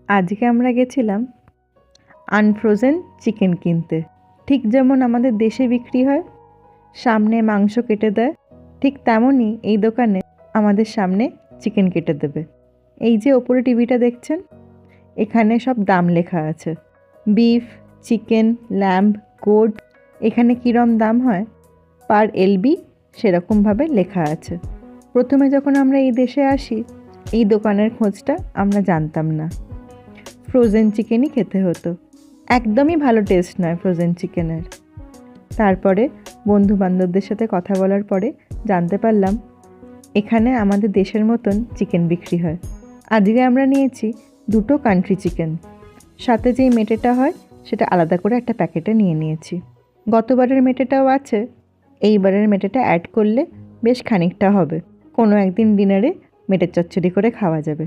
আজকে আমরা গেছিলাম আনফ্রোজেন চিকেন কিনতে। ঠিক যেমন আমাদের দেশে বিক্রি হয়, সামনে মাংস কেটে দেয়, ঠিক তেমনই এই দোকানে আমাদের সামনে চিকেন কেটে দেবে। এই যে ওপরে টিভিটা দেখছেন, এখানে সব দাম লেখা আছে। বিফ, চিকেন, ল্যাম্ব, গোট, এখানে কীরম দাম হয় পার এলবি সেরকমভাবে লেখা আছে। প্রথমে যখন আমরা এই দেশে আসি, এই দোকানের খোঁজটা আমরা জানতাম না। ফ্রোজেন চিকেনই খেতে হতো। একদমই ভালো টেস্ট নয় ফ্রোজেন চিকেনের। তারপরে বন্ধু বান্ধবদের সাথে কথা বলার পরে জানতে পারলাম এখানে আমাদের দেশের মতন চিকেন বিক্রি হয়। আজকে আমরা নিয়েছি 2টো কান্ট্রি চিকেন, সাথে যেই মেটেটা হয় সেটা আলাদা করে একটা প্যাকেটে নিয়ে নিয়েছি। গতবারের মেটেটাও আছে, এইবারের মেটেটা অ্যাড করলে বেশ খানিকটা হবে। কোনো একদিন ডিনারে মেটের চচ্চড়ি করে খাওয়া যাবে।